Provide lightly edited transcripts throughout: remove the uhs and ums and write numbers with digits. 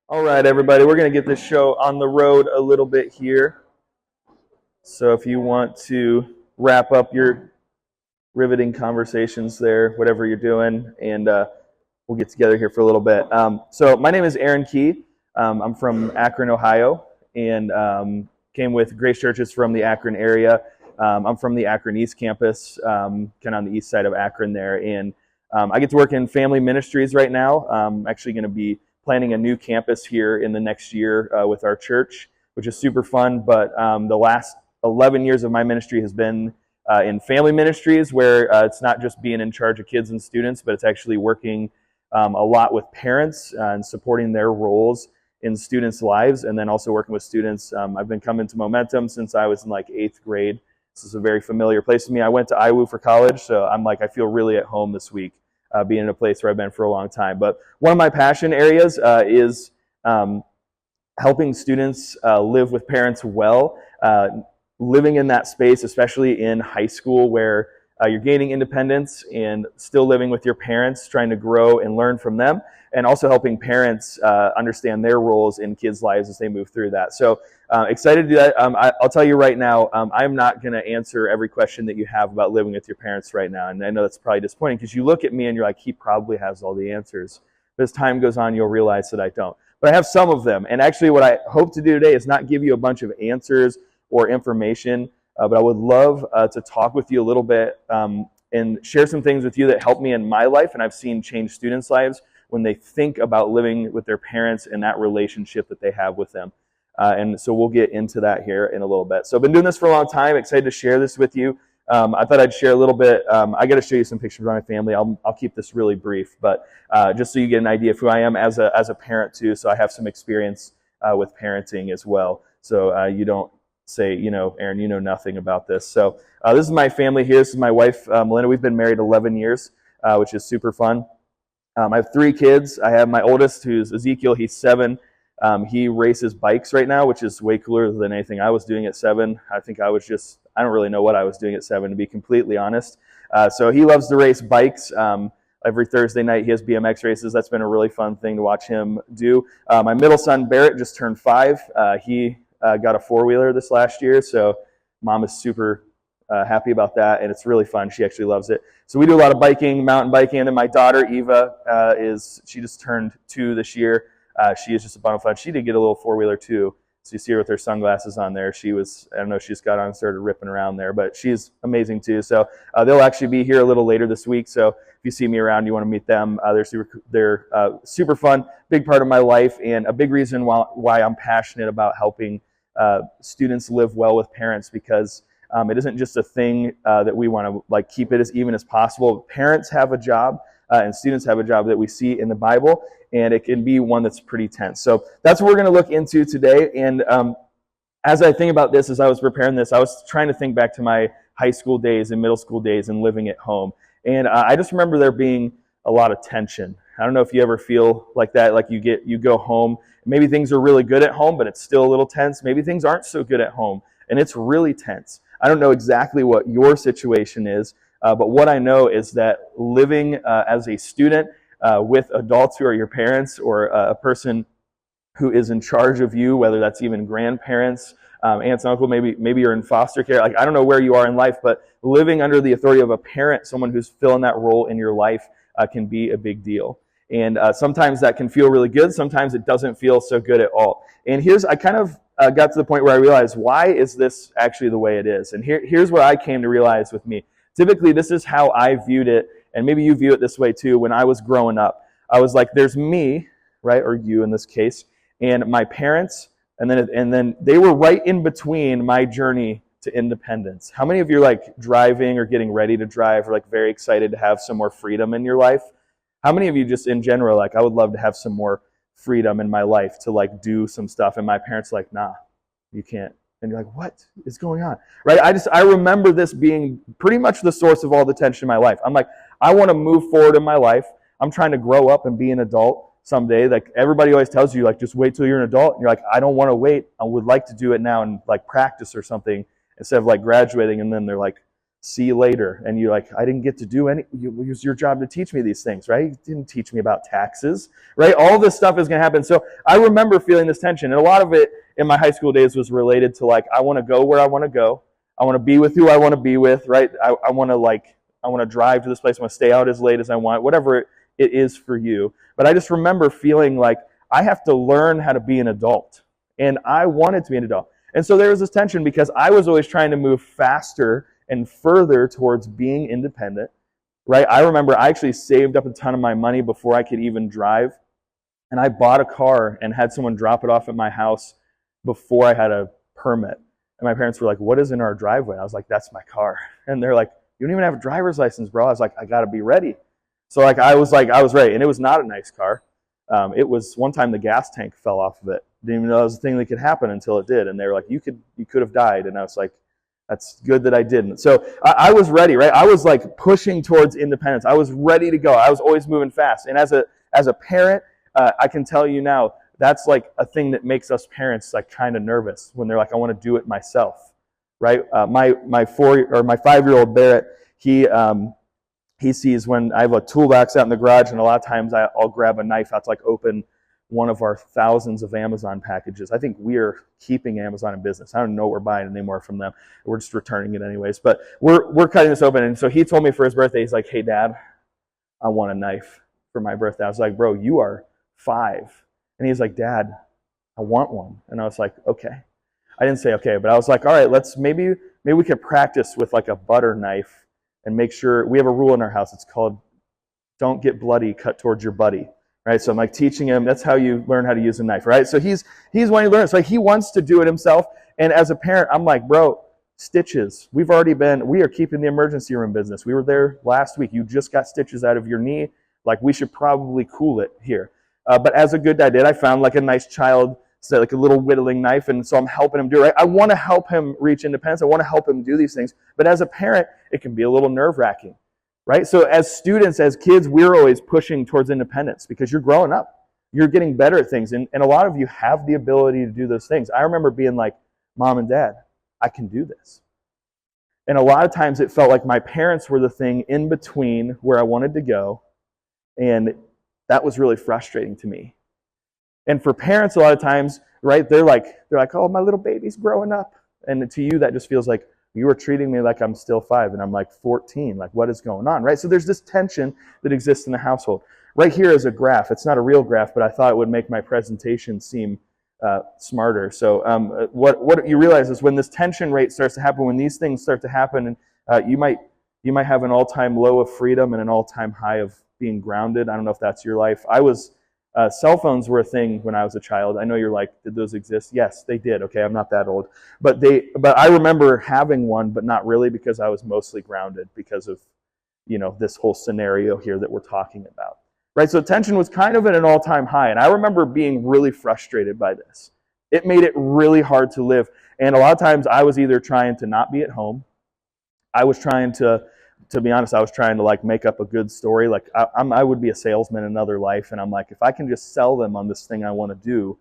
All right, everybody, we're going to get this show on the road a little bit here. So if you want to wrap up your riveting conversations there, whatever you're doing, and we'll get together here for a little bit. So my name is Aaron Key. I'm from Akron, Ohio, and came with Grace Churches from the Akron area. I'm from the Akron East campus, kind of on the east side of Akron there, and I get to work in family ministries right now. I'm actually going to be planning a new campus here in the next year with our church, which is super fun. But the last 11 years of my ministry has been in family ministries, where it's not just being in charge of kids and students, but it's actually working a lot with parents and supporting their roles in students' lives, and then also working with students. I've been coming to Momentum since I was in like 8th grade. This is a very familiar place to me. I went to IWU for college, so I feel really at home this week, being in a place where I've been for a long time. But one of my passion areas is helping students live with parents well, living in that space, especially in high school, where you're gaining independence and still living with your parents, trying to grow and learn from them, and also helping parents understand their roles in kids' lives as they move through that. So excited to do that. I'll tell you right now, I'm not going to answer every question that you have about living with your parents right now. And I know that's probably disappointing because you look at me and you're like, he probably has all the answers. But as time goes on, you'll realize that I don't. But I have some of them. And actually what I hope to do today is not give you a bunch of answers or information, but I would love to talk with you a little bit and share some things with you that helped me in my life and I've seen change students' lives when they think about living with their parents and that relationship that they have with them. And so we'll get into that here in a little bit. So I've been doing this for a long time, excited to share this with you. I thought I'd share a little bit. I got to show you some pictures of my family. I'll keep this really brief, but just so you get an idea of who I am as a parent too. So I have some experience with parenting as well. So you don't say, Aaron, you know nothing about this. So this is my family here. This is my wife, Melinda. We've been married 11 years, which is super fun. I have 3 kids. I have my oldest, who's Ezekiel. He's 7. He races bikes right now, which is way cooler than anything I was doing at 7. I don't really know what I was doing at 7, to be completely honest. So he loves to race bikes. Every Thursday night he has BMX races. That's been a really fun thing to watch him do. My middle son, Barrett, just turned 5. He got a 4-wheeler this last year, so mom is super happy about that, and it's really fun. She actually loves it. So we do a lot of biking, mountain biking, and then my daughter, Eva, she just turned 2 this year. She is just a bunch of fun. She did get a little 4-wheeler too. So you see her with her sunglasses on there. She just got on and started ripping around there, but she's amazing too. So they'll actually be here a little later this week. So if you see me around, you want to meet them. They're super fun, big part of my life, and a big reason why I'm passionate about helping students live well with parents, because it isn't just a thing that we want to keep it as even as possible. Parents have a job and students have a job that we see in the Bible, and it can be one that's pretty tense. So that's what we're going to look into today. And as I think about this, as I was preparing this, I was trying to think back to my high school days and middle school days and living at home. And I just remember there being a lot of tension. I don't know if you ever feel like that, like you go home, maybe things are really good at home, but it's still a little tense. Maybe things aren't so good at home, and it's really tense. I don't know exactly what your situation is, but what I know is that living as a student with adults who are your parents, or a person who is in charge of you, whether that's even grandparents, aunts and uncle, maybe you're in foster care. I don't know where you are in life, but living under the authority of a parent, someone who's filling that role in your life, can be a big deal. And sometimes that can feel really good. Sometimes it doesn't feel so good at all. And I kind of got to the point where I realized, why is this actually the way it is? And here's what I came to realize with me. Typically, this is how I viewed it, and maybe you view it this way too. When I was growing up, I was like, there's me, right, or you in this case, and my parents, and then they were right in between my journey to independence. How many of you are driving or getting ready to drive, or very excited to have some more freedom in your life? How many of you just in general, I would love to have some more freedom in my life to do some stuff, and my parents nah, you can't. And you're like, what is going on? Right? I remember this being pretty much the source of all the tension in my life. I'm like, I want to move forward in my life. I'm trying to grow up and be an adult someday. Everybody always tells you, just wait till you're an adult. And you're like, I don't want to wait. I would like to do it now and practice or something instead of graduating. And then they're see you later. And you're like, I didn't get to do any, it was your job to teach me these things, right? You didn't teach me about taxes, right? All this stuff is going to happen. So I remember feeling this tension. And a lot of it in my high school days was related to like, I want to go where I want to go. I want to be with who I want to be with, right? I want to drive to this place. I want to stay out as late as I want, whatever it is for you. But I just remember feeling like I have to learn how to be an adult. And I wanted to be an adult. And so there was this tension because I was always trying to move faster and further towards being independent, right? I remember I actually saved up a ton of my money before I could even drive. And I bought a car and had someone drop it off at my house before I had a permit. And my parents were like, what is in our driveway? I was like, that's my car. And they're like, you don't even have a driver's license, bro. I was like, I got to be ready. So I was ready. And it was not a nice car. It was one time the gas tank fell off of it. Didn't even know it was a thing that could happen until it did. And they were like, you could have died. And I was like, that's good that I didn't. So I was ready, right? I was like pushing towards independence. I was ready to go. I was always moving fast. And as a parent, I can tell you now, that's like a thing that makes us parents like kind of nervous when they're like, I want to do it myself, right? My 5-year-old Barrett, he sees when I have a toolbox out in the garage, and a lot of times I'll grab a knife out to like open one of our thousands of Amazon packages. I think we're keeping Amazon in business. I don't know what we're buying anymore from them. We're just returning it anyways. But we're cutting this open. And so he told me for his birthday, he's like, hey, Dad, I want a knife for my birthday. I was like, bro, you are 5. And he's like, Dad, I want one. And I was like, okay. I didn't say okay, but I was like, all right, maybe we could practice with like a butter knife and make sure. We have a rule in our house. It's called don't get bloody, cut towards your buddy. Right, so I'm like teaching him. That's how you learn how to use a knife, right? So he's wanting to learn. So he wants to do it himself. And as a parent, I'm like, bro, stitches. We are keeping the emergency room business. We were there last week. You just got stitches out of your knee. Like we should probably cool it here. But as a good dad did, I found like a nice child, like a little whittling knife, and so I'm helping him do it. Right? I want to help him reach independence. I want to help him do these things. But as a parent, it can be a little nerve-wracking. Right? So as students, as kids, we're always pushing towards independence because you're growing up. You're getting better at things. And a lot of you have the ability to do those things. I remember being like, Mom and Dad, I can do this. And a lot of times it felt like my parents were the thing in between where I wanted to go. And that was really frustrating to me. And for parents, a lot of times, right, they're like, oh, my little baby's growing up. And to you, that just feels like, you are treating me like I'm still 5 and I'm like 14. Like, what is going on, right? So there's this tension that exists in the household. Right here is a graph. It's not a real graph, but I thought it would make my presentation seem smarter. So what you realize is when this tension rate starts to happen, when these things start to happen, you might have an all-time low of freedom and an all-time high of being grounded. I don't know if that's your life. Cell phones were a thing when I was a child. I know you're like, did those exist? Yes, they did. Okay, I'm not that old. But I remember having one, but not really because I was mostly grounded because of, this whole scenario here that we're talking about. Right? So tension was kind of at an all-time high. And I remember being really frustrated by this. It made it really hard to live. And a lot of times I was either trying to not be at home. I was trying to be honest, I was trying to like make up a good story. Like I would be a salesman in another life, and I'm like, if I can just sell them on this thing I want to do,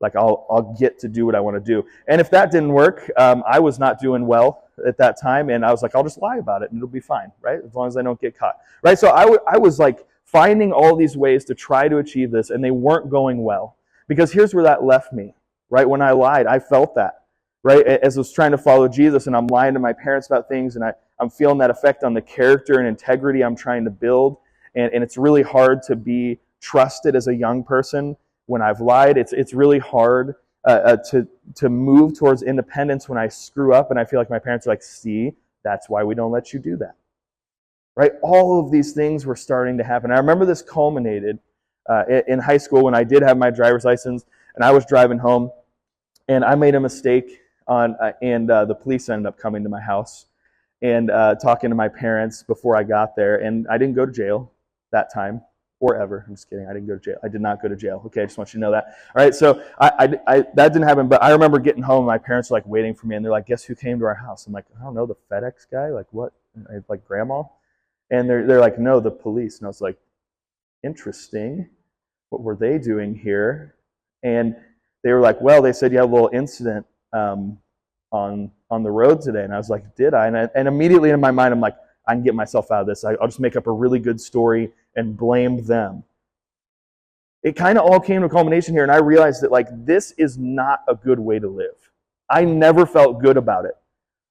like I'll get to do what I want to do. And if that didn't work, I was not doing well at that time, and I was like, I'll just lie about it, and it'll be fine, right? As long as I don't get caught, right? So I was like finding all these ways to try to achieve this, and they weren't going well. Because here's where that left me, right? When I lied, I felt that, right? As I was trying to follow Jesus, and I'm lying to my parents about things, and I'm feeling that effect on the character and integrity I'm trying to build. And it's really hard to be trusted as a young person when I've lied. It's really hard to move towards independence when I screw up. And I feel like my parents are like, see, that's why we don't let you do that. Right? All of these things were starting to happen. I remember this culminated in high school when I did have my driver's license and I was driving home and I made a mistake and the police ended up coming to my house and talking to my parents before I got there. And I didn't go to jail that time or ever. I'm just kidding. I didn't go to jail. I did not go to jail. Okay, I just want you to know that. All right, so that didn't happen. But I remember getting home. My parents were like waiting for me. And they're like, guess who came to our house? I'm like, I don't know, the FedEx guy? Like what? Like grandma? And they're like, no, the police. And I was like, interesting. What were they doing here? And they were like, well, they said you had a little incident on the road today. And I was like, did I? And immediately in my mind, I'm like, I can get myself out of this. I'll just make up a really good story and blame them. It kind of all came to a culmination here, and I realized that like this is not a good way to live. I never felt good about it.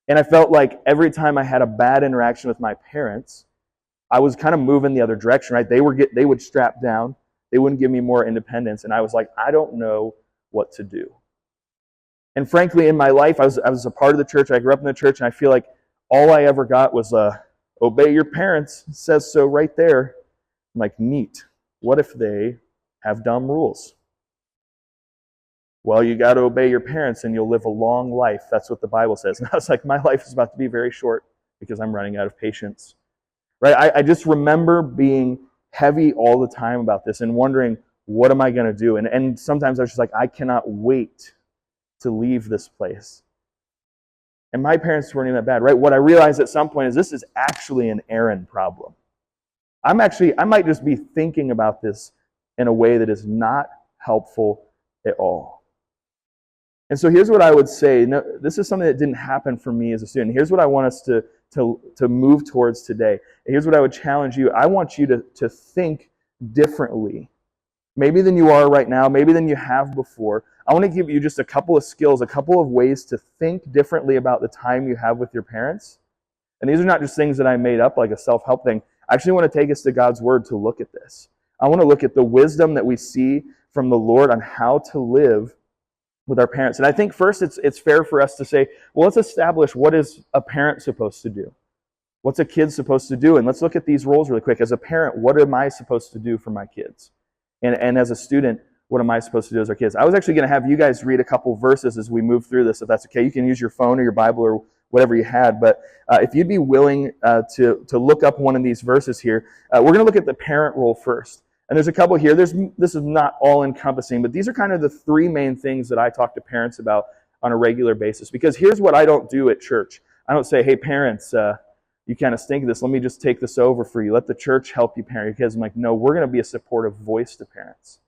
And I felt like every time I had a bad interaction with my parents, I was kind of moving the other direction, right? They would strap down. They wouldn't give me more independence. And I was like, I don't know what to do. And frankly, in my life, I was a part of the church. I grew up in the church, and I feel like all I ever got was, obey your parents. It says so right there. I'm like, neat. What if they have dumb rules? Well, you got to obey your parents and you'll live a long life. That's what the Bible says. And I was like, my life is about to be very short because I'm running out of patience. Right? I just remember being heavy all the time about this and wondering, what am I going to do? And sometimes I was just like, I cannot wait to leave this place. And my parents weren't even that bad, right? What I realized at some point is this is actually an Aaron problem. I might just be thinking about this in a way that is not helpful at all. And so here's what I would say. No, this is something that didn't happen for me as a student. Here's what I want us to move towards today. Here's what I would challenge you. I want you to think differently. Maybe than you are right now, maybe than you have before. I want to give you just a couple of skills, a couple of ways to think differently about the time you have with your parents. And these are not just things that I made up like a self-help thing. I actually want to take us to God's Word to look at this. I want to look at the wisdom that we see from the Lord on how to live with our parents. And I think first it's fair for us to say, well, let's establish what is a parent supposed to do? What's a kid supposed to do? And let's look at these roles really quick. As a parent, what am I supposed to do for my kids? And as a student, what am I supposed to do as our kids? I was actually going to have you guys read a couple verses as we move through this, if that's okay. You can use your phone or your Bible or whatever you had. But if you'd be willing to look up one of these verses here, we're going to look at the parent role first. And there's a couple here. This is not all encompassing, but these are kind of the three main things that I talk to parents about on a regular basis. Because here's what I don't do at church. I don't say, hey, parents, you kind of stink at this. Let me just take this over for you. Let the church help you parent your kids. I'm like, no, we're going to be a supportive voice to parents.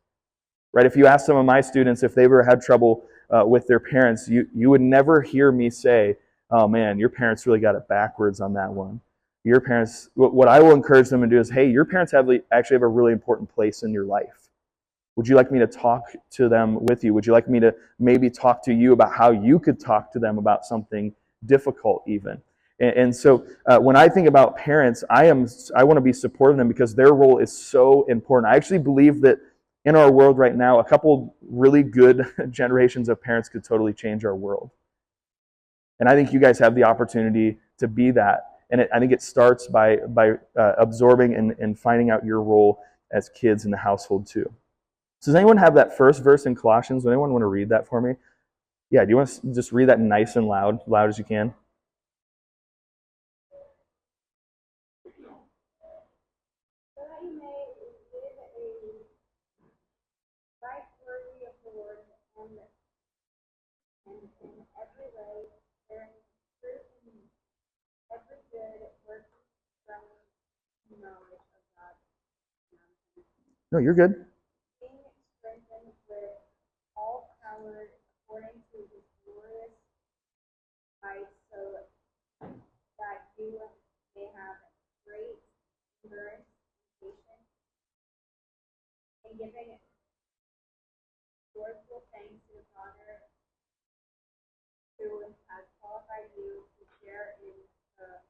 Right? If you ask some of my students if they've ever had trouble with their parents, you would never hear me say, oh man, your parents really got it backwards on that one. Your parents, what I will encourage them to do is, hey, your parents actually have a really important place in your life. Would you like me to talk to them with you? Would you like me to maybe talk to you about how you could talk to them about something difficult even? And so when I think about parents, I want to be supportive of them because their role is so important. I actually believe that in our world right now, a couple really good generations of parents could totally change our world. And I think you guys have the opportunity to be that. And I think it starts by absorbing and finding out your role as kids in the household too. So does anyone have that first verse in Colossians? Does anyone want to read that for me? Yeah, do you want to just read that nice and loud as you can? No, you're good. Being strengthened with all power according to his glorious might, so that you may have great endurance and patience, and giving joyful thanks to the Father who has qualified you to share in the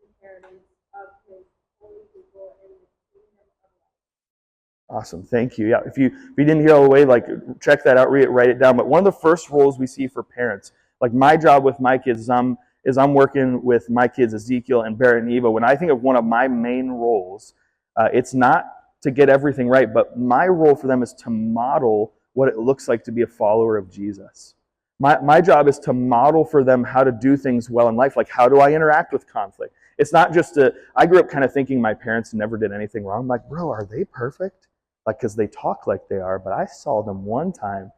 inheritance of his holy people in the kingdom of light. Awesome, thank you. Yeah, if you didn't hear all the way, like check that out, read it, write it down. But one of the first roles we see for parents, like my job with my kids is I'm working with my kids, Ezekiel and Barrett and Eva. When I think of one of my main roles, it's not to get everything right, but my role for them is to model what it looks like to be a follower of Jesus. My job is to model for them how to do things well in life, like how do I interact with conflict. It's not just I grew up kind of thinking my parents never did anything wrong. I'm like, bro, are they perfect? Like, because they talk like they are, but I saw them one time,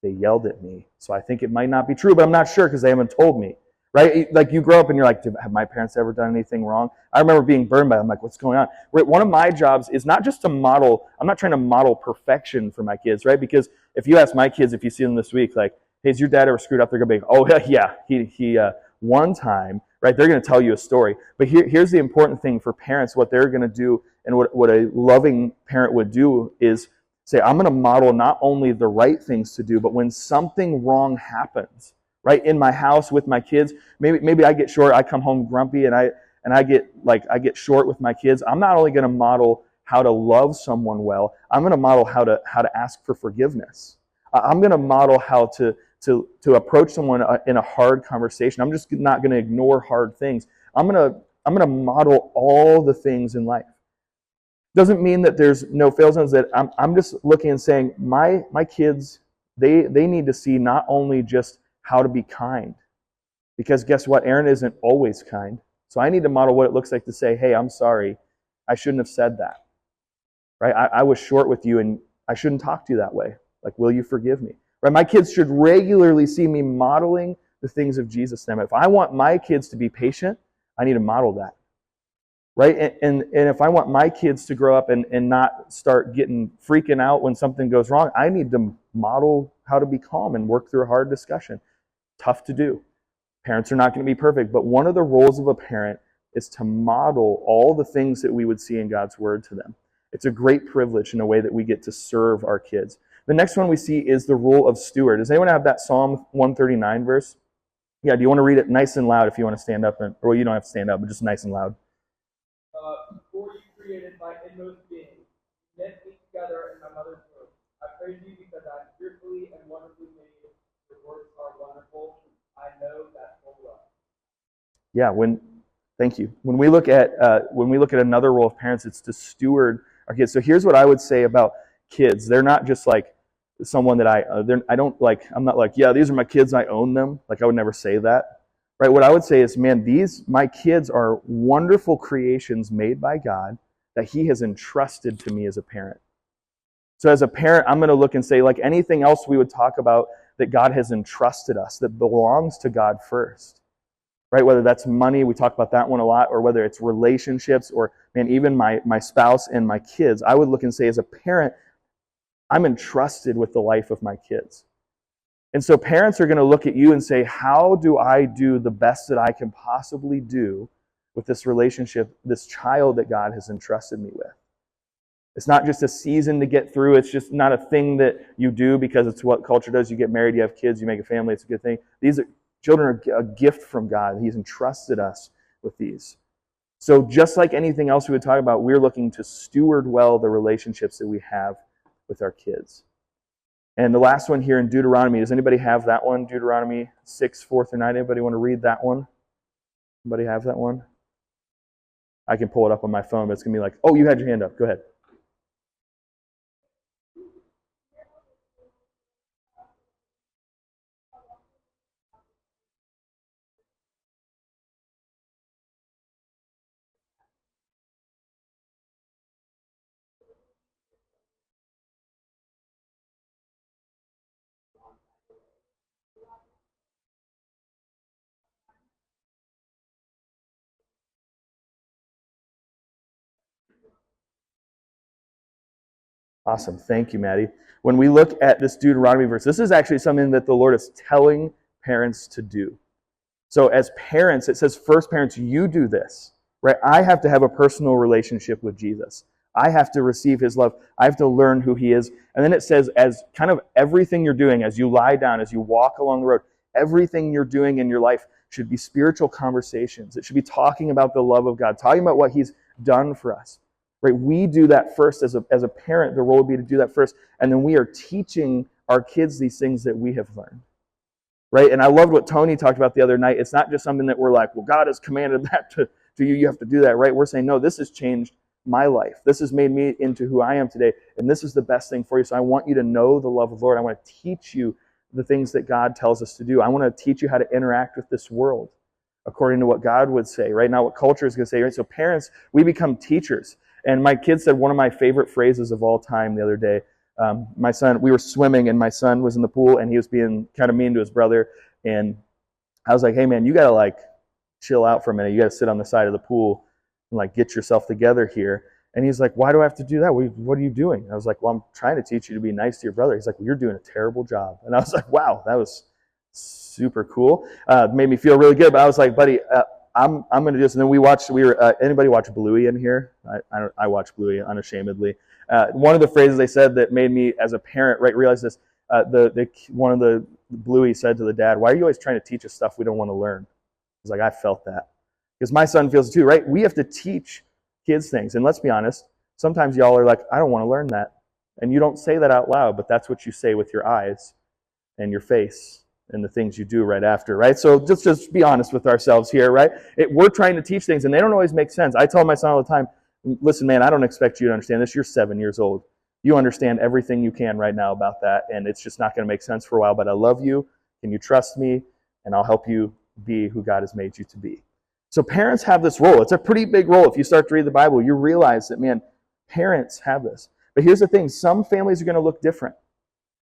they yelled at me. So I think it might not be true, but I'm not sure because they haven't told me, right? Like you grow up and you're like, have my parents ever done anything wrong? I remember being burned by them. I'm like, what's going on? Right? One of my jobs is not just to model, I'm not trying to model perfection for my kids, right? Because if you ask my kids, if you see them this week, like, Hey, has your dad ever screwed up? They're going to be, oh, yeah, he one time, right? They're going to tell you a story. But here's the important thing for parents, what they're going to do, and what a loving parent would do is say, I'm going to model not only the right things to do, but when something wrong happens, right, in my house with my kids, maybe I get short, I come home grumpy, and I get short with my kids. I'm not only going to model how to love someone well, I'm going to model how to ask for forgiveness. I'm going to model how to approach someone in a hard conversation. I'm just not going to ignore hard things. I'm going to model all the things in life. Doesn't mean that there's no fail zones. That I'm just looking and saying my kids, they need to see not only just how to be kind, because guess what? Aaron isn't always kind. So I need to model what it looks like to say, hey, I'm sorry, I shouldn't have said that. Right? I was short with you and I shouldn't talk to you that way. Like, will you forgive me? Right? My kids should regularly see me modeling the things of Jesus to them. If I want my kids to be patient, I need to model that. Right? And if I want my kids to grow up and not start getting freaking out when something goes wrong, I need to model how to be calm and work through a hard discussion. Tough to do. Parents are not going to be perfect, but one of the roles of a parent is to model all the things that we would see in God's Word to them. It's a great privilege in a way that we get to serve our kids. The next one we see is the role of steward. Does anyone have that Psalm 139 verse? Yeah, do you want to read it nice and loud if you want to stand up? Or you don't have to stand up, but just nice and loud. Before you created my inmost being, you knit me together in my mother's womb. I praise you because I am fearfully and wonderfully made. Your works are wonderful. I know that full well. Yeah, thank you. When we look at another role of parents, it's to steward our kids. So here's what I would say about kids. They're not just like someone that I'm not like, yeah, these are my kids, I own them. Like, I would never say that. Right? What I would say is, man, my kids are wonderful creations made by God that He has entrusted to me as a parent. So as a parent, I'm going to look and say, like anything else we would talk about that God has entrusted us, that belongs to God first. Right? Whether that's money, we talk about that one a lot, or whether it's relationships, or man, even my spouse and my kids, I would look and say, as a parent, I'm entrusted with the life of my kids. And so parents are going to look at you and say, how do I do the best that I can possibly do with this relationship, this child that God has entrusted me with? It's not just a season to get through. It's just not a thing that you do because it's what culture does. You get married, you have kids, you make a family, it's a good thing. Children are a gift from God. He's entrusted us with these. So just like anything else we would talk about, we're looking to steward well the relationships that we have with our kids. And the last one here in Deuteronomy, does anybody have that one? Deuteronomy 6, 4-9. Anybody want to read that one? Anybody have that one? I can pull it up on my phone, but it's going to be like, oh, you had your hand up. Go ahead. Awesome. Thank you, Maddie. When we look at this Deuteronomy verse, this is actually something that the Lord is telling parents to do. So as parents, it says, first parents, you do this, right? I have to have a personal relationship with Jesus. I have to receive His love. I have to learn who He is. And then it says, as kind of everything you're doing, as you lie down, as you walk along the road, everything you're doing in your life should be spiritual conversations. It should be talking about the love of God, talking about what He's done for us. Right? We do that first as a parent. The role would be to do that first. And then we are teaching our kids these things that we have learned. Right? And I loved what Tony talked about the other night. It's not just something that we're like, well, God has commanded that to you. You have to do that, right? We're saying, no, this has changed my life. This has made me into who I am today. And this is the best thing for you. So I want you to know the love of the Lord. I want to teach you the things that God tells us to do. I want to teach you how to interact with this world according to what God would say, right? Not what culture is going to say, right? So parents, we become teachers. And my kid said one of my favorite phrases of all time the other day. My son, we were swimming and my son was in the pool and he was being kind of mean to his brother. And I was like, hey man, you got to like chill out for a minute. You got to sit on the side of the pool and like get yourself together here. And he's like, why do I have to do that? What are you doing? I was like, well, I'm trying to teach you to be nice to your brother. He's like, well, you're doing a terrible job. And I was like, wow, that was super cool. Made me feel really good. But I was like, buddy, I'm gonna just. And then we were. Anybody watch Bluey in here? I watch Bluey unashamedly. One of the phrases they said that made me, as a parent, realize this. One of the Bluey said to the dad, "Why are you always trying to teach us stuff we don't want to learn?" He's like, I felt that because my son feels it too, right? We have to teach kids things, and let's be honest. Sometimes y'all are like, I don't want to learn that, and you don't say that out loud, but that's what you say with your eyes and your face and the things you do right after, right? So just be honest with ourselves here, right? We're trying to teach things, and they don't always make sense. I tell my son all the time, listen, man, I don't expect you to understand this. You're 7 years old. You understand everything you can right now about that, and it's just not going to make sense for a while, but I love you. Can you trust me? And I'll help you be who God has made you to be. So parents have this role. It's a pretty big role. If you start to read the Bible, you realize that, man, parents have this. But here's the thing. Some families are going to look different,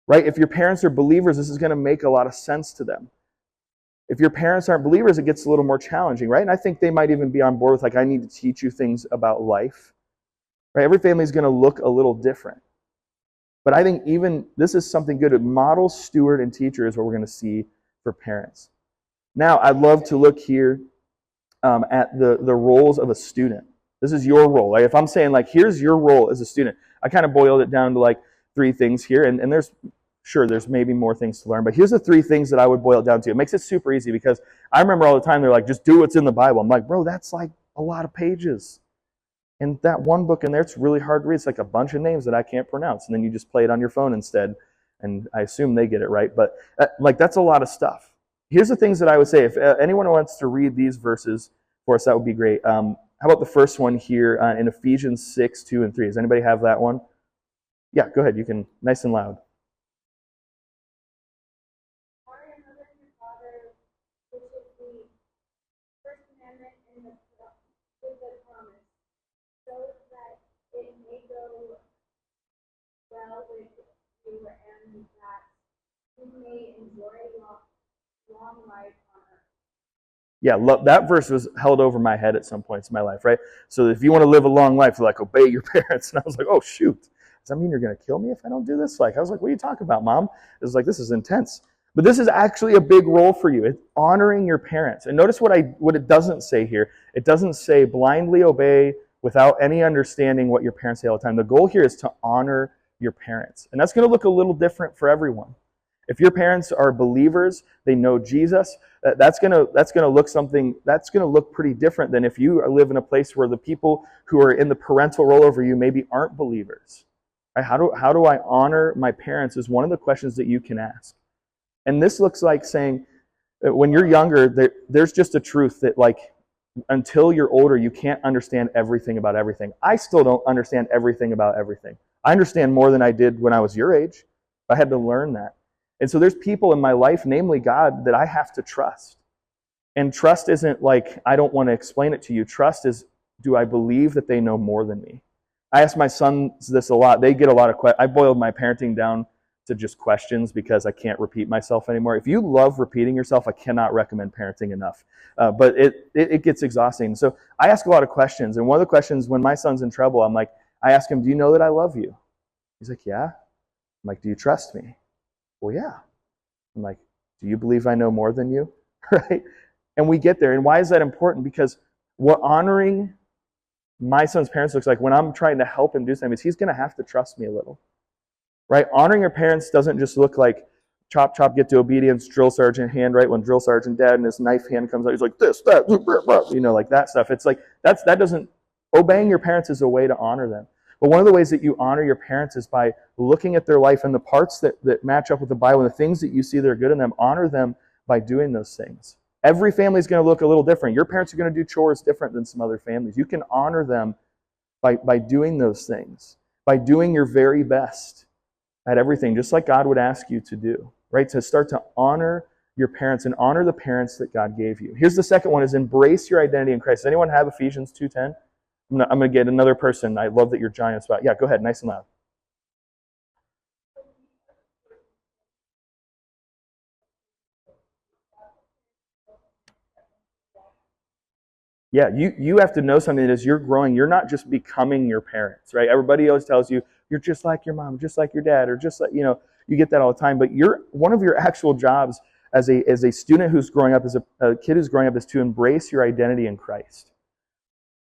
right? If your parents are believers, this is going to make a lot of sense to them. If your parents aren't believers, it gets a little more challenging, right? And I think they might even be on board with, like, I need to teach you things about life, right? Every family is going to look a little different. But I think even this is something good. Model, steward, and teacher is what we're going to see for parents. Now, I'd love to look here at the roles of a student. This is your role. Like if I'm saying, like, here's your role as a student, I kind of boiled it down to like 3 things here. And there's maybe more things to learn, but here's the 3 things that I would boil it down to. It makes it super easy because I remember all the time they're like, just do what's in the Bible. I'm like, bro, that's like a lot of pages. And that one book in there, it's really hard to read. It's like a bunch of names that I can't pronounce. And then you just play it on your phone instead. And I assume they get it right. But like that's a lot of stuff. Here's the things that I would say. If anyone wants to read these verses for us, that would be great. How about the first one here in Ephesians 6, 2, and 3? Does anybody have that one? Yeah, go ahead. You can, nice and loud. Well with you and that you may enjoy long life on earth. Yeah, that verse was held over my head at some points in my life, right? So if you want to live a long life, like obey your parents. And I was like, oh shoot, does that mean you're going to kill me if I don't do this? Like I was like, what are you talking about, Mom? It was like, this is intense. But this is actually a big role for you. It's honoring your parents. And notice what it doesn't say here. It doesn't say blindly obey without any understanding what your parents say all the time. The goal here is to honor your parents. And that's going to look a little different for everyone. If your parents are believers, they know Jesus, that's going to look pretty different than if you live in a place where the people who are in the parental role over you maybe aren't believers. Right? How do I honor my parents is one of the questions that you can ask. And this looks like saying, when you're younger, there's just a truth that like until you're older, you can't understand everything about everything. I still don't understand everything about everything. I understand more than I did when I was your age. I had to learn that. And so there's people in my life, namely God, that I have to trust. And trust isn't like, I don't want to explain it to you. Trust is, do I believe that they know more than me? I ask my sons this a lot. They get a lot of questions. I boiled my parenting down to just questions because I can't repeat myself anymore. If you love repeating yourself, I cannot recommend parenting enough. But it gets exhausting. So I ask a lot of questions. And one of the questions when my son's in trouble, I'm like, I ask him, do you know that I love you? He's like, yeah. I'm like, do you trust me? Well, yeah. I'm like, do you believe I know more than you? Right? And we get there. And why is that important? Because what honoring my son's parents looks like when I'm trying to help him do something is he's going to have to trust me a little. Right? Honoring your parents doesn't just look like chop, chop, get to obedience, drill sergeant hand, right? When drill sergeant dad and his knife hand comes out, he's like, this, that, like that stuff. It's like, obeying your parents is a way to honor them. But one of the ways that you honor your parents is by looking at their life and the parts that match up with the Bible and the things that you see that are good in them, honor them by doing those things. Every family is going to look a little different. Your parents are going to do chores different than some other families. You can honor them by doing those things, by doing your very best at everything, just like God would ask you to do, right? To start to honor your parents and honor the parents that God gave you. Here's the second one is embrace your identity in Christ. Does anyone have Ephesians 2:10? I'm going to get another person. I love that you're giant spot. Yeah, go ahead, nice and loud. Yeah, you have to know something that as you're growing, you're not just becoming your parents, right? Everybody always tells you, you're just like your mom, just like your dad, or just like, you get that all the time. But one of your actual jobs as a student who's growing up, as a kid who's growing up, is to embrace your identity in Christ.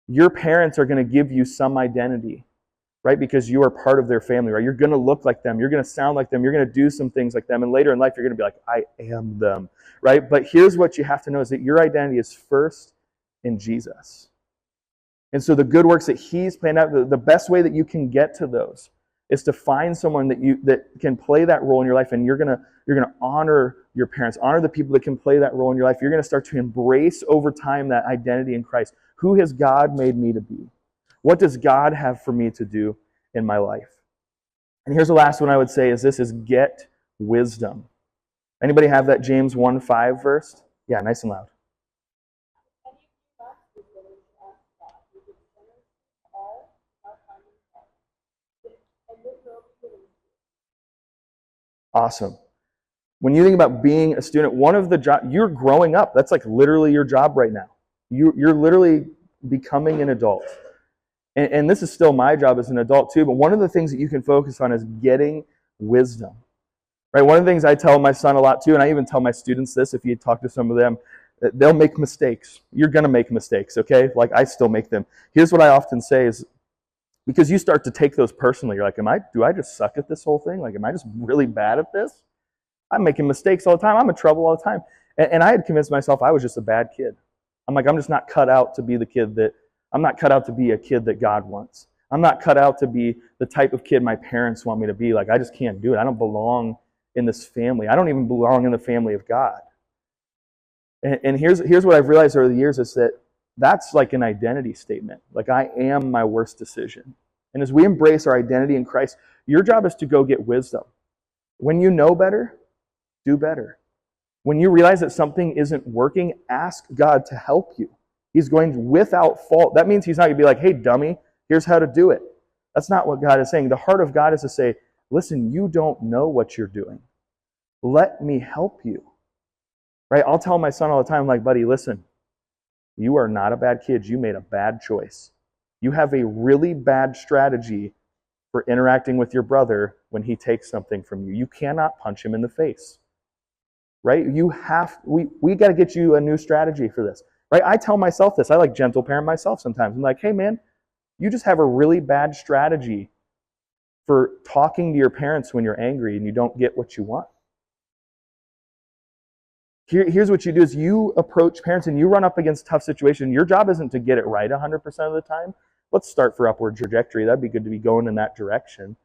Your parents are going to give you some identity, right? Because you are part of their family, right? You're going to look like them. You're going to sound like them. You're going to do some things like them. And later in life, you're going to be like, I am them, right? But here's what you have to know is that your identity is first in Jesus. And so the good works that he's planned out, the best way that you can get to those is to find someone that can play that role in your life, and you're gonna honor your parents, honor the people that can play that role in your life. You're gonna start to embrace over time that identity in Christ. Who has God made me to be? What does God have for me to do in my life? And here's the last one I would say is get wisdom. Anybody have that James 1:5 verse? Yeah, nice and loud. Awesome. When you think about being a student, one of the jobs, you're growing up. That's like literally your job right now. You're literally becoming an adult. And this is still my job as an adult too, but one of the things that you can focus on is getting wisdom. Right? One of the things I tell my son a lot too, and I even tell my students this, if you talk to some of them, they'll make mistakes. You're going to make mistakes, okay? Like I still make them. Here's what I often say is, because you start to take those personally. You're like, do I just suck at this whole thing? Like, am I just really bad at this? I'm making mistakes all the time. I'm in trouble all the time. And I had convinced myself I was just a bad kid. I'm like, I'm just not cut out to be I'm not cut out to be a kid that God wants. I'm not cut out to be the type of kid my parents want me to be. Like, I just can't do it. I don't belong in this family. I don't even belong in the family of God. And here's what I've realized over the years is that that's like an identity statement. Like, I am my worst decision. And as we embrace our identity in Christ, your job is to go get wisdom. When you know better, do better. When you realize that something isn't working, ask God to help you. He's going without fault. That means he's not going to be like, hey, dummy, here's how to do it. That's not what God is saying. The heart of God is to say, listen, you don't know what you're doing. Let me help you. Right? I'll tell my son all the time, like, buddy, listen, you are not a bad kid. You made a bad choice. You have a really bad strategy for interacting with your brother when he takes something from you. You cannot punch him in the face. Right? We got to get you a new strategy for this. Right? I tell myself this. I like gentle parent myself sometimes. I'm like, hey man, you just have a really bad strategy for talking to your parents when you're angry and you don't get what you want. Here's what you do is you approach parents and you run up against tough situations. Your job isn't to get it right 100% of the time. Let's start for upward trajectory. That'd be good to be going in that direction.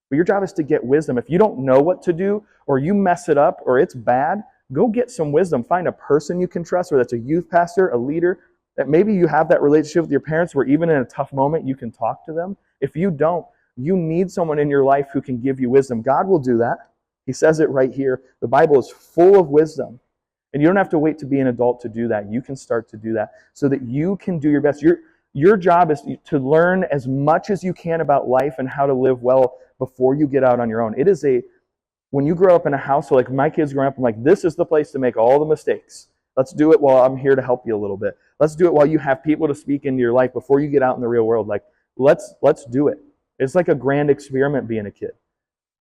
But your job is to get wisdom. If you don't know what to do, or you mess it up, or it's bad, go get some wisdom. Find a person you can trust, whether that's a youth pastor, a leader, that maybe you have that relationship with your parents where even in a tough moment you can talk to them. If you don't, you need someone in your life who can give you wisdom. God will do that. He says it right here. The Bible is full of wisdom. And you don't have to wait to be an adult to do that. You can start to do that so that you can do your best. Your job is to learn as much as you can about life and how to live well before you get out on your own. When you grow up in a household, like my kids growing up, I'm like, this is the place to make all the mistakes. Let's do it while I'm here to help you a little bit. Let's do it while you have people to speak into your life before you get out in the real world. Like, let's do it. It's like a grand experiment being a kid.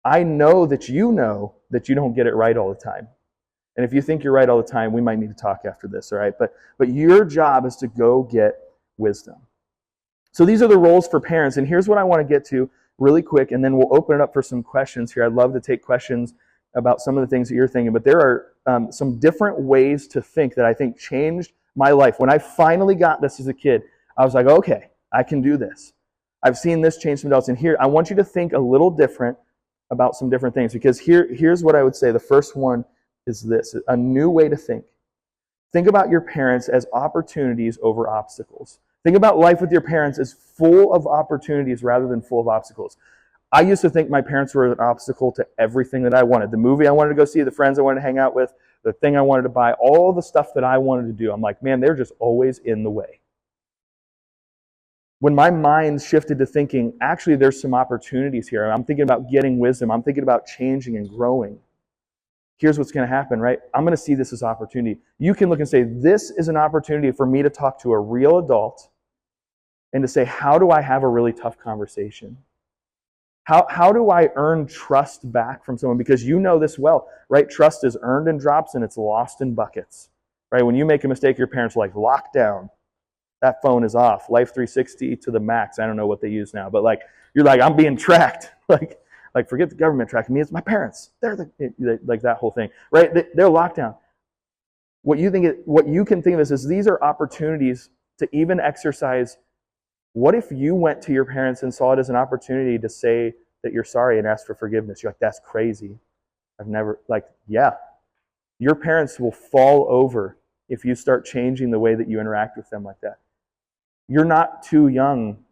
I know that you don't get it right all the time. And if you think you're right all the time, we might need to talk after this, all right? But your job is to go get wisdom. So these are the roles for parents. And here's what I want to get to really quick, and then we'll open it up for some questions here. I'd love to take questions about some of the things that you're thinking. But there are some different ways to think that I think changed my life. When I finally got this as a kid, I was like, okay, I can do this. I've seen this change some adults. And here, I want you to think a little different about some different things. Because here's what I would say. The first one is this, a new way to think. Think about your parents as opportunities over obstacles. Think about life with your parents as full of opportunities rather than full of obstacles. I used to think my parents were an obstacle to everything that I wanted. The movie I wanted to go see, the friends I wanted to hang out with, the thing I wanted to buy, all the stuff that I wanted to do. I'm like, man, they're just always in the way. When my mind shifted to thinking, actually, there's some opportunities here. I'm thinking about getting wisdom. I'm thinking about changing and growing. Here's what's going to happen, right? I'm going to see this as opportunity. You can look and say, this is an opportunity for me to talk to a real adult and to say, how do I have a really tough conversation? How do I earn trust back from someone? Because you know this well, right? Trust is earned in drops and it's lost in buckets, right? When you make a mistake, your parents are like, lock down. That phone is off. Life 360 to the max. I don't know what they use now, but like, you're like, I'm being tracked. Like forget the government tracking me. It's my parents. They're like that whole thing, right? They're locked down. What you can think of is these are opportunities to even exercise. What if you went to your parents and saw it as an opportunity to say that you're sorry and ask for forgiveness? You're like, that's crazy. Yeah. Your parents will fall over if you start changing the way that you interact with them like that. You're not too young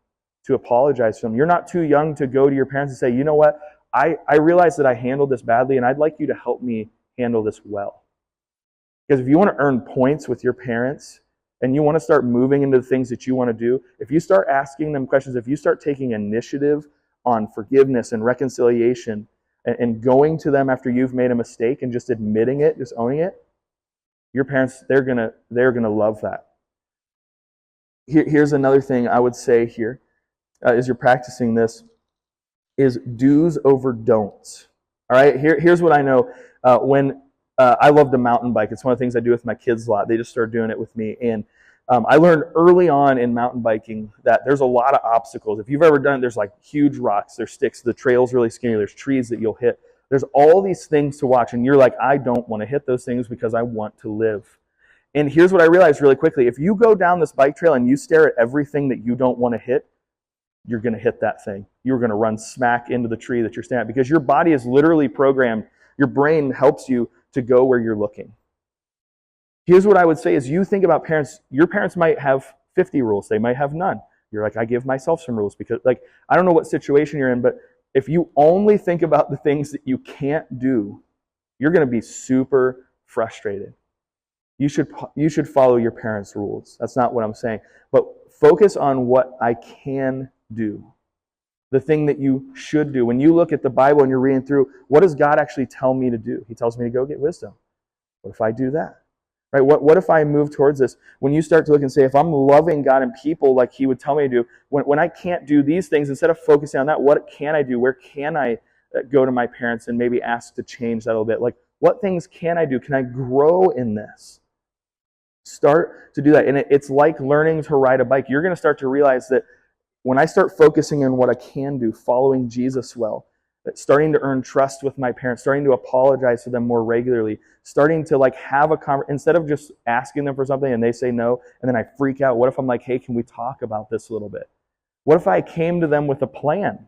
to apologize to them. You're not too young to go to your parents and say, you know what? I realize that I handled this badly and I'd like you to help me handle this well. Because if you want to earn points with your parents and you want to start moving into the things that you want to do, if you start asking them questions, if you start taking initiative on forgiveness and reconciliation and going to them after you've made a mistake and just admitting it, just owning it, your parents, they're gonna love that. Here's another thing I would say here, as you're practicing this, is do's over don'ts. All right, here's what I know. When I love to mountain bike, it's one of the things I do with my kids a lot. They just started doing it with me, and I learned early on in mountain biking that there's a lot of obstacles. If you've ever done it, there's like huge rocks, there's sticks, the trail's really skinny, there's trees that you'll hit. There's all these things to watch, and you're like, I don't want to hit those things because I want to live. And here's what I realized really quickly. If you go down this bike trail and you stare at everything that you don't want to hit, you're going to hit that thing. You're going to run smack into the tree that you're standing at because your body is literally programmed. Your brain helps you to go where you're looking. Here's what I would say is you think about parents. Your parents might have 50 rules. They might have none. You're like, I give myself some rules because, like, I don't know what situation you're in, but if you only think about the things that you can't do, you're going to be super frustrated. You should follow your parents' rules. That's not what I'm saying. But focus on what I can do. The thing that you should do. When you look at the Bible and you're reading through, what does God actually tell me to do? He tells me to go get wisdom. What if I do that? Right? What if I move towards this? When you start to look and say, if I'm loving God and people like He would tell me to do, when I can't do these things, instead of focusing on that, what can I do? Where can I go to my parents and maybe ask to change that a little bit? Like, what things can I do? Can I grow in this? Start to do that. And it's like learning to ride a bike. You're going to start to realize that when I start focusing on what I can do, following Jesus well, starting to earn trust with my parents, starting to apologize to them more regularly, starting to like have a conversation, instead of just asking them for something and they say no, and then I freak out. What if I'm like, hey, can we talk about this a little bit? What if I came to them with a plan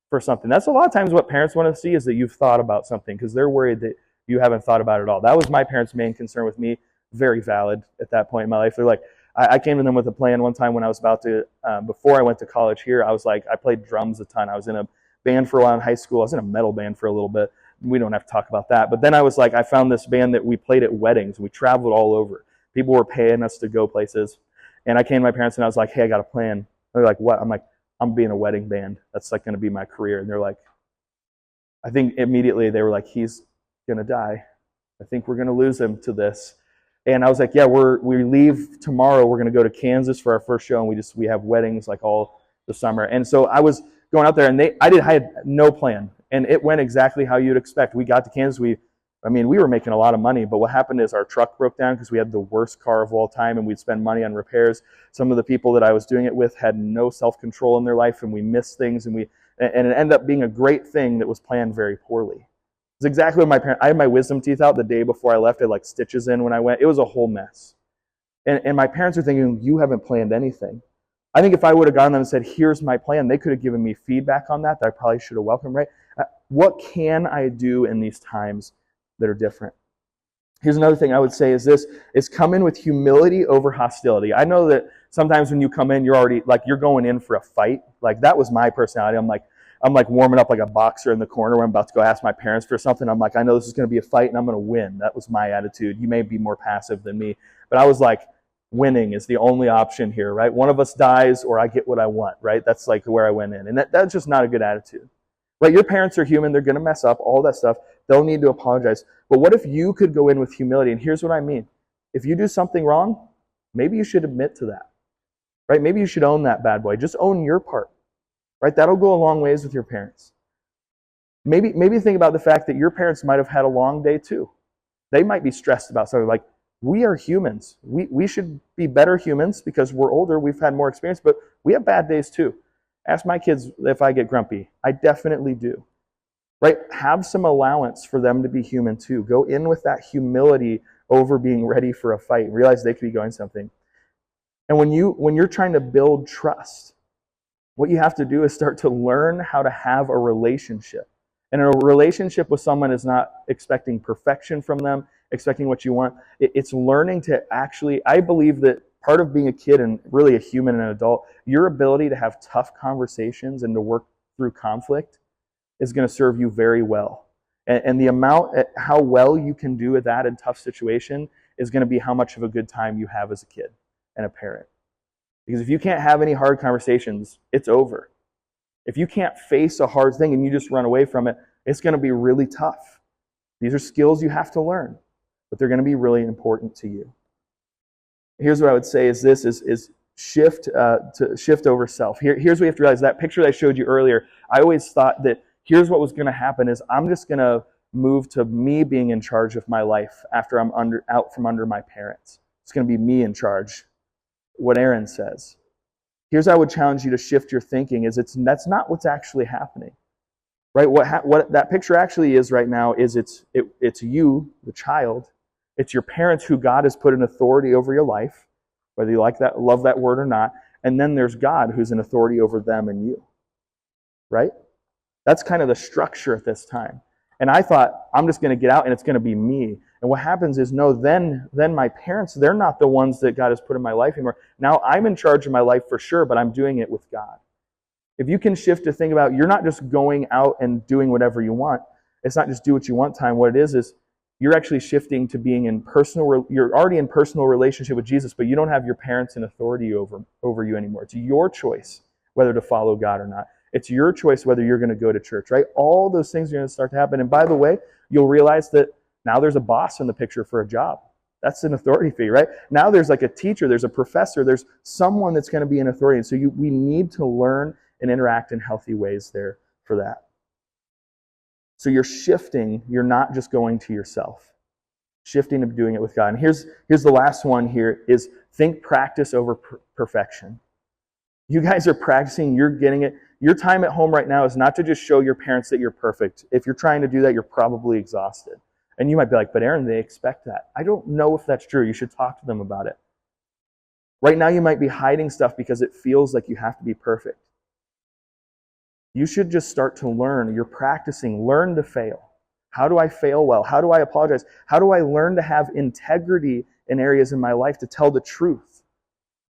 for something? That's a lot of times what parents want to see is that you've thought about something because they're worried that you haven't thought about it at all. That was my parents' main concern with me. Very valid at that point in my life. They're like, I came to them with a plan one time when I was about to, before I went to college here, I was like, I played drums a ton. I was in a band for a while in high school. I was in a metal band for a little bit. We don't have to talk about that. But then I was like, I found this band that we played at weddings. We traveled all over. People were paying us to go places. And I came to my parents and I was like, hey, I got a plan. They're like, what? I'm like, I'm being a wedding band. That's like going to be my career. And they're like, I think immediately they were like, he's going to die. I think we're going to lose him to this. And I was like, yeah, we leave tomorrow. We're going to go to Kansas for our first show, and we have weddings like all the summer. And so I was going out there, and I had no plan, and it went exactly how you'd expect. We got to Kansas. We were making a lot of money, but what happened is our truck broke down because we had the worst car of all time, and we'd spend money on repairs. Some of the people that I was doing it with had no self-control in their life, and we missed things, and it ended up being a great thing that was planned very poorly. It's exactly what my parents. I had my wisdom teeth out the day before I left. I had like stitches in when I went. It was a whole mess. And my parents are thinking, you haven't planned anything. I think if I would have gone to them and said, here's my plan, they could have given me feedback on that I probably should have welcomed, right? What can I do in these times that are different? Here's another thing I would say is this, is come in with humility over hostility. I know that sometimes when you come in, you're already, like, you're going in for a fight. Like, that was my personality. I'm like warming up like a boxer in the corner where I'm about to go ask my parents for something. I'm like, I know this is going to be a fight and I'm going to win. That was my attitude. You may be more passive than me, but I was like, winning is the only option here, right? One of us dies or I get what I want, right? That's like where I went in. And that's just not a good attitude, right? Your parents are human. They're going to mess up, all that stuff. They'll need to apologize. But what if you could go in with humility? And here's what I mean. If you do something wrong, maybe you should admit to that, right? Maybe you should own that bad boy. Just own your part. Right? That'll go a long ways with your parents. Maybe think about the fact that your parents might have had a long day too. They might be stressed about something. Like, we are humans. We should be better humans because we're older, we've had more experience, but we have bad days too. Ask my kids if I get grumpy. I definitely do. Right? Have some allowance for them to be human too. Go in with that humility over being ready for a fight. Realize they could be going something. And when you're trying to build trust, what you have to do is start to learn how to have a relationship. And a relationship with someone is not expecting perfection from them, expecting what you want. It's learning to actually, I believe that part of being a kid and really a human and an adult, your ability to have tough conversations and to work through conflict is going to serve you very well. And the amount, how well you can do with that in tough situation is going to be how much of a good time you have as a kid and a parent. Because if you can't have any hard conversations, it's over. If you can't face a hard thing and you just run away from it, it's going to be really tough. These are skills you have to learn, but they're going to be really important to you. Here's what I would say is this is shift over self. Here's what you have to realize. That picture that I showed you earlier, I always thought that here's what was going to happen is I'm just going to move to me being in charge of my life after I'm out from under my parents. It's going to be me in charge. What Aaron says. Here's how I would challenge you to shift your thinking is that's not what's actually happening. Right? What that picture actually is right now is it's you, the child. It's your parents who God has put in authority over your life, whether you like that, love that word or not. And then there's God who's in authority over them and you. Right? That's kind of the structure at this time. And I thought, I'm just going to get out and it's going to be me. And what happens is, no, then my parents, they're not the ones that God has put in my life anymore. Now I'm in charge of my life for sure, but I'm doing it with God. If you can shift to think about, you're not just going out and doing whatever you want. It's not just do what you want time. What it is you're actually shifting to being you're already in personal relationship with Jesus, but you don't have your parents in authority over you anymore. It's your choice whether to follow God or not. It's your choice whether you're going to go to church, right? All those things are going to start to happen. And by the way, you'll realize that now there's a boss in the picture for a job. That's an authority figure, right? Now there's like a teacher, there's a professor, there's someone that's going to be in authority. And so we need to learn and interact in healthy ways there for that. So you're shifting, you're not just going to yourself. Shifting to doing it with God. And here's the last one here is think practice over perfection. You guys are practicing, you're getting it. Your time at home right now is not to just show your parents that you're perfect. If you're trying to do that, you're probably exhausted. And you might be like, but Aaron, they expect that. I don't know if that's true. You should talk to them about it. Right now you might be hiding stuff because it feels like you have to be perfect. You should just start to learn. You're practicing. Learn to fail. How do I fail well? How do I apologize? How do I learn to have integrity in areas in my life to tell the truth?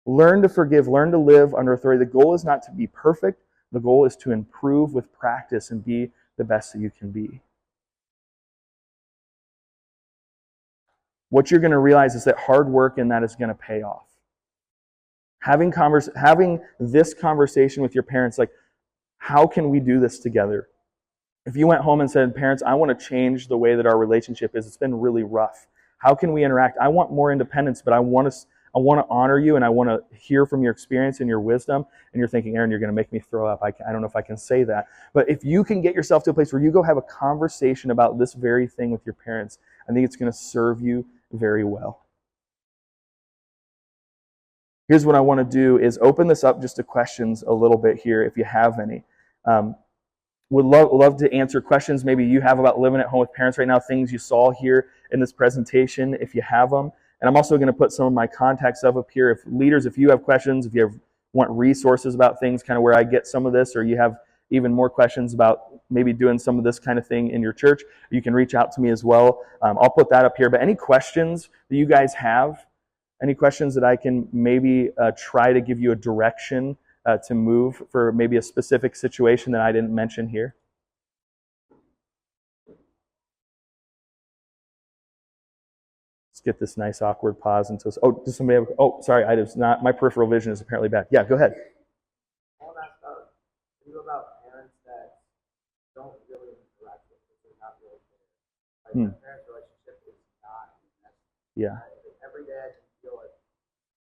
Learn to forgive. Learn to live under authority. The goal is not to be perfect. The goal is to improve with practice and be the best that you can be. What you're going to realize is that hard work in that is going to pay off. Having this conversation with your parents, like, how can we do this together? If you went home and said, parents, I want to change the way that our relationship is. It's been really rough. How can we interact? I want more independence, but I want to honor you and I want to hear from your experience and your wisdom. And you're thinking, Aaron, you're going to make me throw up. I don't know if I can say that. But if you can get yourself to a place where you go have a conversation about this very thing with your parents, I think it's going to serve you very well. Here's what I want to do is open this up just to questions a little bit here if you have any. Would love to answer questions maybe you have about living at home with parents right now, things you saw here in this presentation if you have them. And I'm also going to put some of my contact stuff up here. If you have questions, if you want resources about things, kind of where I get some of this, or you have even more questions about maybe doing some of this kind of thing in your church, you can reach out to me as well. I'll put that up here. But any questions that you guys have, any questions that I can maybe try to give you a direction to move for maybe a specific situation that I didn't mention here? Let's get this nice awkward pause until. Oh, does somebody have? Oh, sorry, I just not. My peripheral vision is apparently bad. Yeah, go ahead. I want to ask about parents that don't really interact with us, they're not really there. Like my parents' relationship is not. Yeah. Every day I can feel like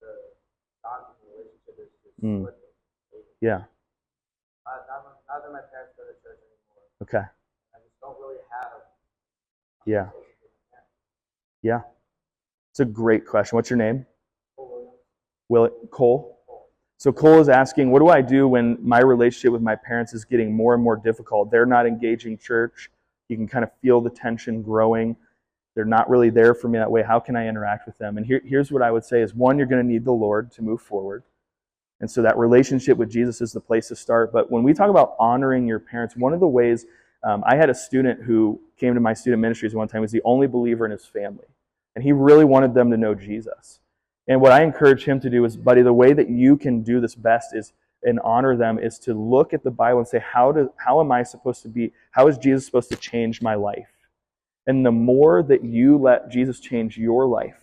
the bond of the relationship is just slipping. Yeah. Not that my parents go to church anymore. Okay. I Yeah. Yeah. It's a great question. What's your name? Cole? So Cole is asking, what do I do when my relationship with my parents is getting more and more difficult? They're not engaging church. You can kind of feel the tension growing. They're not really there for me that way. How can I interact with them? And here's what I would say is, one, you're going to need the Lord to move forward. And so that relationship with Jesus is the place to start. But when we talk about honoring your parents, one of the ways, I had a student who came to my student ministries one time, was the only believer in his family. And he really wanted them to know Jesus. And what I encourage him to do is, buddy, the way that you can do this best is and honor them is to look at the Bible and say, how am I supposed to be, how is Jesus supposed to change my life? And the more that you let Jesus change your life,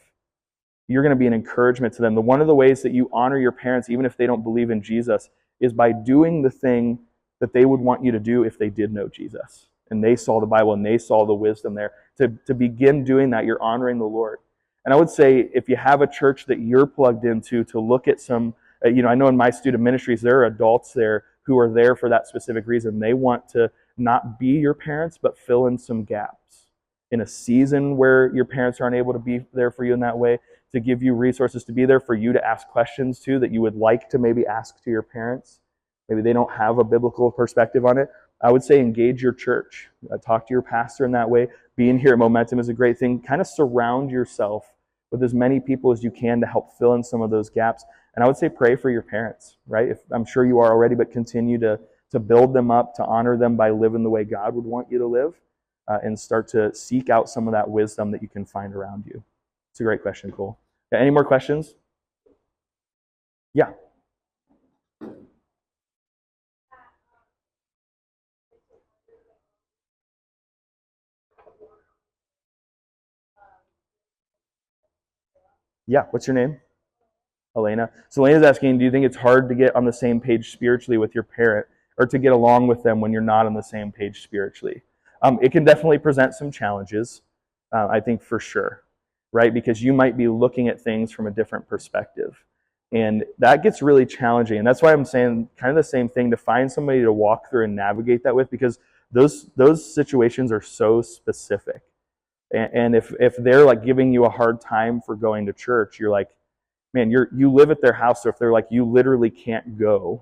you're going to be an encouragement to them. One of the ways that you honor your parents, even if they don't believe in Jesus, is by doing the thing that they would want you to do if they did know Jesus. And they saw the Bible and they saw the wisdom there. To begin doing that, you're honoring the Lord. And I would say, if you have a church that you're plugged into, to look at some, I know in my student ministries, there are adults there who are there for that specific reason. They want to not be your parents, but fill in some gaps. In a season where your parents aren't able to be there for you in that way, to give you resources to be there for you to ask questions to that you would like to maybe ask to your parents. Maybe they don't have a biblical perspective on it. I would say engage your church. Talk to your pastor in that way. Being here at Momentum is a great thing. Kind of surround yourself with as many people as you can to help fill in some of those gaps. And I would say pray for your parents, right? I'm sure you are already, but continue to build them up, to honor them by living the way God would want you to live, and start to seek out some of that wisdom that you can find around you. It's a great question, Cole. Any more questions? Yeah. Yeah, what's your name? Elena. So Elena's asking, do you think it's hard to get on the same page spiritually with your parent, or to get along with them when you're not on the same page spiritually? It can definitely present some challenges, I think, for sure, right? Because you might be looking at things from a different perspective. And that gets really challenging. And that's why I'm saying kind of the same thing, to find somebody to walk through and navigate that with, because those situations are so specific. And if they're like giving you a hard time for going to church, you're like, man, you live at their house. So if they're like, you literally can't go,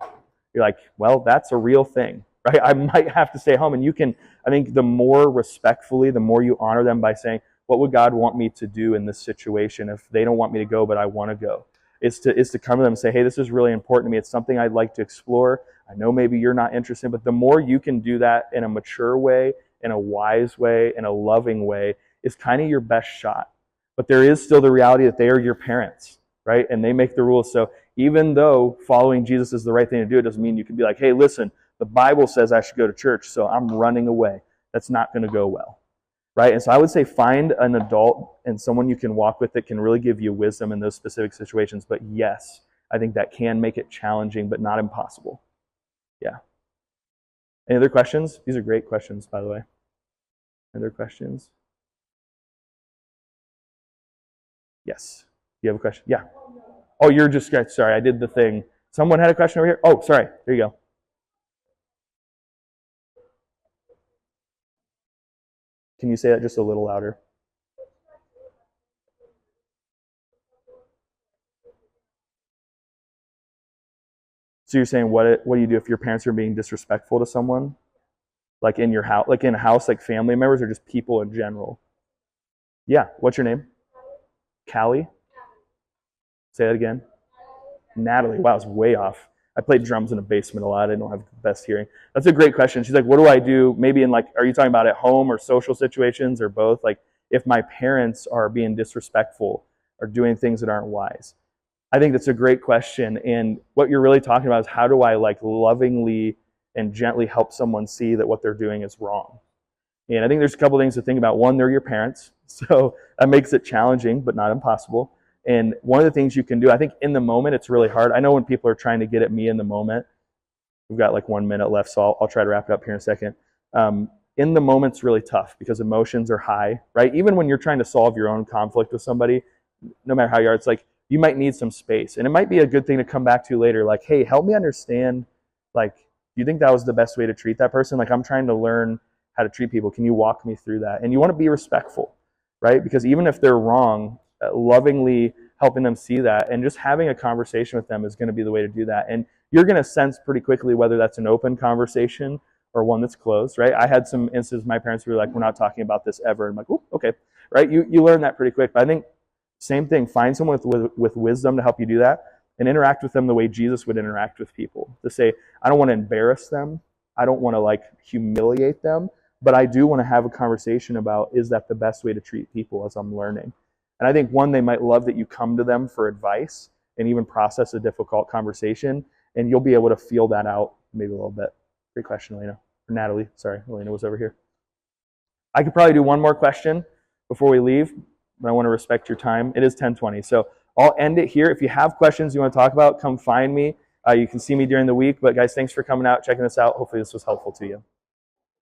you're like, well, that's a real thing, right? I might have to stay home. And I think the more respectfully, the more you honor them by saying, what would God want me to do in this situation if they don't want me to go, but I want to go? Is to come to them and say, hey, this is really important to me. It's something I'd like to explore. I know maybe you're not interested, but the more you can do that in a mature way, in a wise way, in a loving way, is kind of your best shot. But there is still the reality that they are your parents, right? And they make the rules. So even though following Jesus is the right thing to do, it doesn't mean you can be like, hey, listen, the Bible says I should go to church, so I'm running away. That's not going to go well, right? And so I would say find an adult and someone you can walk with that can really give you wisdom in those specific situations. But yes, I think that can make it challenging, but not impossible. Yeah. Any other questions? These are great questions, by the way. Other questions? Yes. You have a question? Yeah. Oh, you're just, sorry, I did the thing. Someone had a question over here? Oh, sorry. There you go. Can you say that just a little louder? So you're saying, what do you do if your parents are being disrespectful to someone? Like in your house, like in a house, like family members, or just people in general? Yeah. What's your name? Callie? Say that again. Natalie. Wow, it's way off. I played drums in a basement a lot. I don't have the best hearing. That's a great question. She's like, what do I do? Maybe in like, are you talking about at home or social situations or both? Like if my parents are being disrespectful or doing things that aren't wise. I think that's a great question. And what you're really talking about is, how do I like lovingly and gently help someone see that what they're doing is wrong? And I think there's a couple things to think about. One, they're your parents. So that makes it challenging, but not impossible. And one of the things you can do, I think in the moment, it's really hard. I know when people are trying to get at me in the moment, we've got like 1 minute left, so I'll try to wrap it up here in a second. In the moment, it's really tough because emotions are high, right? Even when you're trying to solve your own conflict with somebody, no matter how you are, it's like you might need some space. And it might be a good thing to come back to later, like, hey, help me understand, like, do you think that was the best way to treat that person? Like, I'm trying to learn how to treat people. Can you walk me through that? And you want to be respectful, right? Because even if they're wrong, lovingly helping them see that and just having a conversation with them is going to be the way to do that. And you're going to sense pretty quickly whether that's an open conversation or one that's closed, right? I had some instances, my parents were like, we're not talking about this ever. I'm like, oh, okay, right? You learn that pretty quick. But I think same thing, find someone with wisdom to help you do that and interact with them the way Jesus would interact with people. To say, I don't want to embarrass them. I don't want to like humiliate them, but I do want to have a conversation about, is that the best way to treat people as I'm learning? And I think one, they might love that you come to them for advice and even process a difficult conversation, and you'll be able to feel that out maybe a little bit. Great question, Elena. Or Natalie, sorry, Elena was over here. I could probably do one more question before we leave, but I want to respect your time. It is 10:20, so I'll end it here. If you have questions you want to talk about, come find me. You can see me during the week, but guys, thanks for coming out, checking this out. Hopefully this was helpful to you.